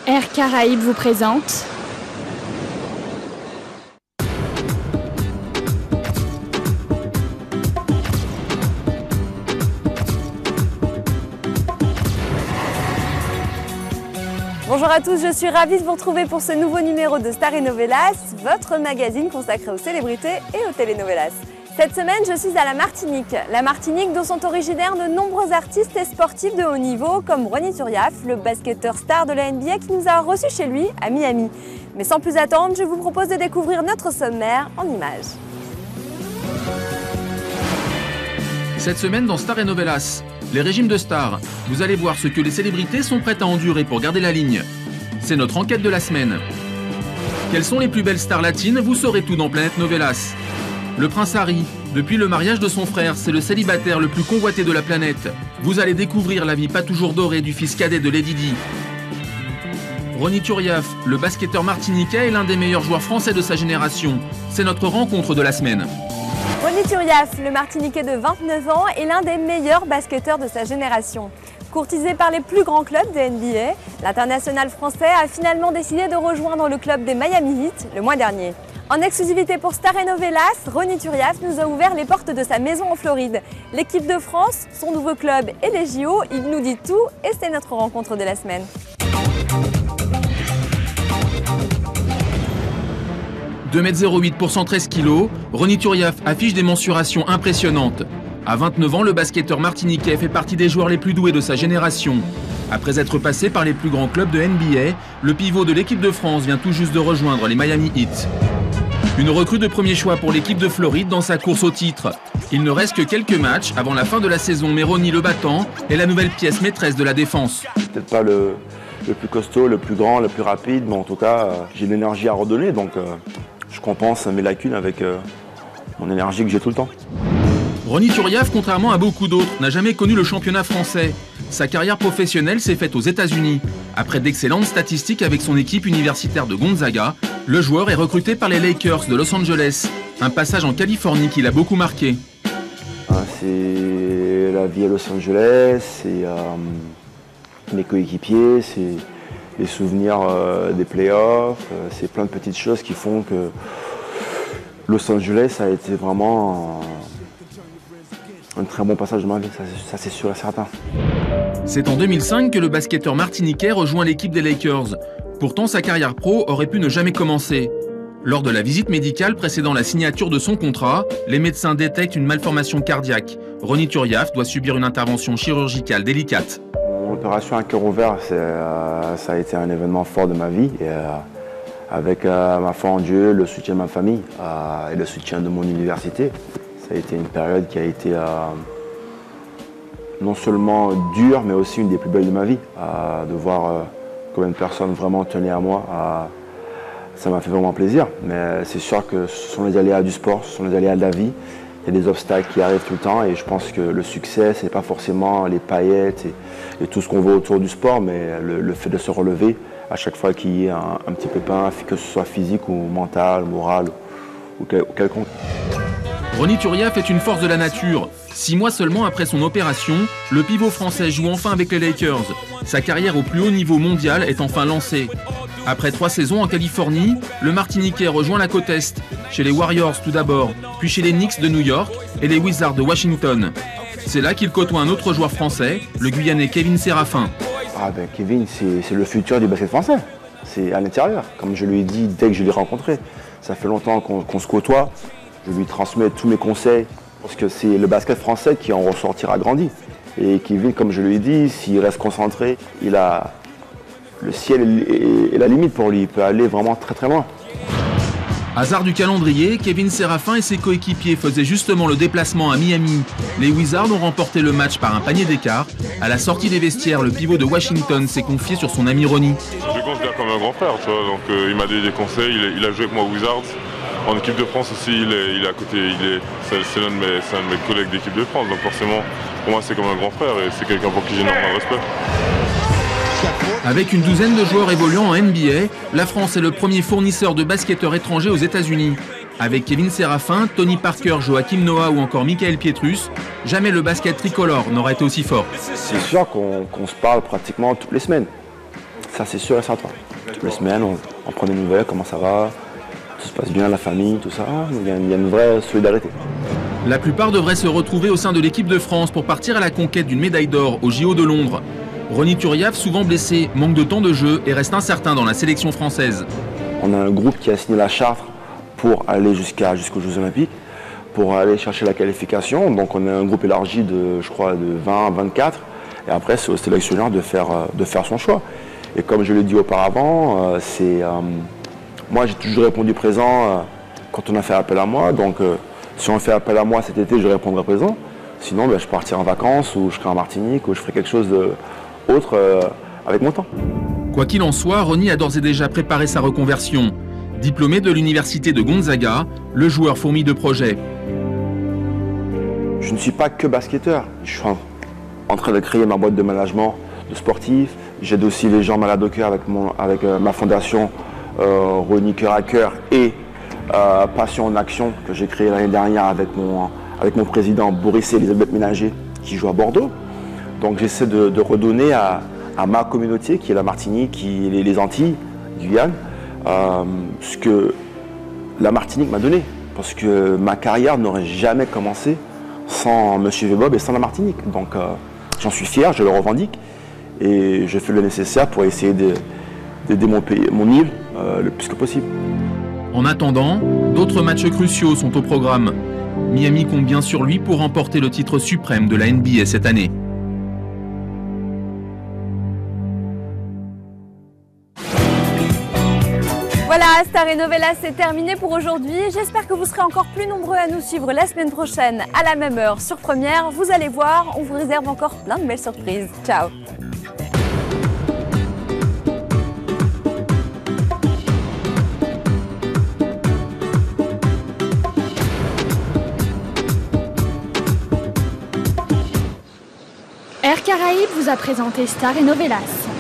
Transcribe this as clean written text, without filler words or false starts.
Air Caraïbes vous présente Bonjour à tous, je suis ravie de vous retrouver pour ce nouveau numéro de Stars et Novelas, votre magazine consacré aux célébrités et aux telenovelas. Cette semaine, je suis à la Martinique. La Martinique dont sont originaires de nombreux artistes et sportifs de haut niveau comme Ronny Turiaf, le basketteur star de la NBA qui nous a reçus chez lui à Miami. Mais sans plus attendre, je vous propose de découvrir notre sommaire en images. Cette semaine dans Stars et Novelas, les régimes de stars. Vous allez voir ce que les célébrités sont prêtes à endurer pour garder la ligne. C'est notre enquête de la semaine. Quelles sont les plus belles stars latines? Vous saurez tout dans Planète Novelas. Le prince Harry, depuis le mariage de son frère, c'est le célibataire le plus convoité de la planète. Vous allez découvrir la vie pas toujours dorée du fils cadet de Lady Di. Ronny Turiaf, le basketteur martiniquais est l'un des meilleurs joueurs français de sa génération. C'est notre rencontre de la semaine. Ronny Turiaf, le Martiniquais de 29 ans, est l'un des meilleurs basketteurs de sa génération. Courtisé par les plus grands clubs de NBA, l'international français a finalement décidé de rejoindre le club des Miami Heat le mois dernier. En exclusivité pour Stars et Novelas, Ronny Turiaf nous a ouvert les portes de sa maison en Floride. L'équipe de France, son nouveau club et les JO, il nous dit tout et c'est notre rencontre de la semaine. « 2,08 m pour 113 kg, Ronny Turiaf affiche des mensurations impressionnantes. À 29 ans, le basketteur martiniquais fait partie des joueurs les plus doués de sa génération. Après être passé par les plus grands clubs de NBA, le pivot de l'équipe de France vient tout juste de rejoindre les Miami Heat. Une recrue de premier choix pour l'équipe de Floride dans sa course au titre. Il ne reste que quelques matchs avant la fin de la saison, mais Ronny le battant est la nouvelle pièce maîtresse de la défense. Peut-être pas le plus costaud, le plus grand, le plus rapide, mais en tout cas, j'ai de l'énergie à redonner, donc je compense mes lacunes avec mon énergie que j'ai tout le temps. Ronny Turiaf, contrairement à beaucoup d'autres, n'a jamais connu le championnat français. Sa carrière professionnelle s'est faite aux États-Unis. Après d'excellentes statistiques avec son équipe universitaire de Gonzaga, le joueur est recruté par les Lakers de Los Angeles. Un passage en Californie qui l'a beaucoup marqué. C'est la vie à Los Angeles, c'est mes coéquipiers, c'est les souvenirs des playoffs, c'est plein de petites choses qui font que Los Angeles a été vraiment un très bon passage de ma vie, ça c'est sûr et certain. C'est en 2005 que le basketteur martiniquais rejoint l'équipe des Lakers. Pourtant, sa carrière pro aurait pu ne jamais commencer. Lors de la visite médicale précédant la signature de son contrat, les médecins détectent une malformation cardiaque. Ronny Turiaf doit subir une intervention chirurgicale délicate. Mon opération à cœur ouvert, ça a été un événement fort de ma vie. Et, avec ma foi en Dieu, le soutien de ma famille et le soutien de mon université, ça a été une période qui a été non seulement dure, mais aussi une des plus belles de ma vie. De voir combien de personnes vraiment tenaient à moi, ça m'a fait vraiment plaisir. Mais c'est sûr que ce sont les aléas du sport, ce sont les aléas de la vie. Il y a des obstacles qui arrivent tout le temps et je pense que le succès, ce n'est pas forcément les paillettes et tout ce qu'on voit autour du sport, mais le fait de se relever à chaque fois qu'il y ait un petit pépin, que ce soit physique ou mental, moral ou quelconque. Ronny Turiaf est une force de la nature. 6 mois seulement après son opération, le pivot français joue enfin avec les Lakers. Sa carrière au plus haut niveau mondial est enfin lancée. Après 3 saisons en Californie, le Martiniquais rejoint la côte Est, chez les Warriors tout d'abord, puis chez les Knicks de New York et les Wizards de Washington. C'est là qu'il côtoie un autre joueur français, le Guyanais Kevin Séraphin. Kevin, c'est le futur du basket français. C'est à l'intérieur, comme je lui ai dit dès que je l'ai rencontré. Ça fait longtemps qu'on se côtoie. Je lui transmets tous mes conseils parce que c'est le basket français qui en ressortira grandi. Et Kevin, comme je lui ai dit, s'il reste concentré, il a le ciel et la limite pour lui. Il peut aller vraiment très très loin. Hasard du calendrier, Kevin Séraphin et ses coéquipiers faisaient justement le déplacement à Miami. Les Wizards ont remporté le match par un panier d'écart. À la sortie des vestiaires, le pivot de Washington s'est confié sur son ami Ronny. Je le considère comme un grand frère, tu vois, donc il m'a donné des conseils, il a joué avec moi aux Wizards. En équipe de France aussi, il est à côté, c'est l'un de mes collègues d'équipe de France, donc forcément, pour moi c'est comme un grand frère et c'est quelqu'un pour qui j'ai énormément de respect. Avec une douzaine de joueurs évoluant en NBA, la France est le premier fournisseur de basketteurs étrangers aux États-Unis. Avec Kevin Séraphin, Tony Parker, Joachim Noah ou encore Michael Pietrus, jamais le basket tricolore n'aura été aussi fort. C'est sûr qu'on se parle pratiquement toutes les semaines. Ça, c'est sûr et certain. Toutes les semaines, on prend des nouvelles, comment ça va, tout se passe bien, la famille, tout ça. Il y a une vraie solidarité. La plupart devraient se retrouver au sein de l'équipe de France pour partir à la conquête d'une médaille d'or aux JO de Londres. Ronny Turiaf, souvent blessé, manque de temps de jeu et reste incertain dans la sélection française. On a un groupe qui a signé la charte pour aller jusqu'aux Jeux Olympiques, pour aller chercher la qualification. Donc on a un groupe élargi de, je crois, de 20, 24. Et après, c'est au sélectionneur de faire son choix. Et comme je l'ai dit auparavant, moi j'ai toujours répondu présent quand on a fait appel à moi. Donc si on fait appel à moi cet été, je répondrai présent. Sinon, je partirai en vacances ou je serai en Martinique ou je ferai quelque chose d'autre avec mon temps. Quoi qu'il en soit, Ronny a d'ores et déjà préparé sa reconversion. Diplômé de l'université de Gonzaga, le joueur fourmille de projets. Je ne suis pas que basketteur. Je suis en train de créer ma boîte de management de sportifs. J'aide aussi les gens malades au cœur avec ma fondation Ronny Cœur à Cœur et Passion en Action que j'ai créée l'année dernière avec mon président Boris et Elisabeth Ménager qui joue à Bordeaux. Donc j'essaie de redonner à ma communauté qui est la Martinique, qui est les Antilles, Guyane, ce que la Martinique m'a donné. Parce que ma carrière n'aurait jamais commencé sans Monsieur Vebob et sans la Martinique. Donc j'en suis fier, je le revendique et je fais le nécessaire pour essayer d'aider mon île le plus que possible. En attendant, d'autres matchs cruciaux sont au programme. Miami compte bien sur lui pour remporter le titre suprême de la NBA cette année. Voilà, Star et Novelas, c'est terminé pour aujourd'hui. J'espère que vous serez encore plus nombreux à nous suivre la semaine prochaine à la même heure sur Première. Vous allez voir, on vous réserve encore plein de belles surprises. Ciao! Air Caraïbes vous a présenté Star et Novelas.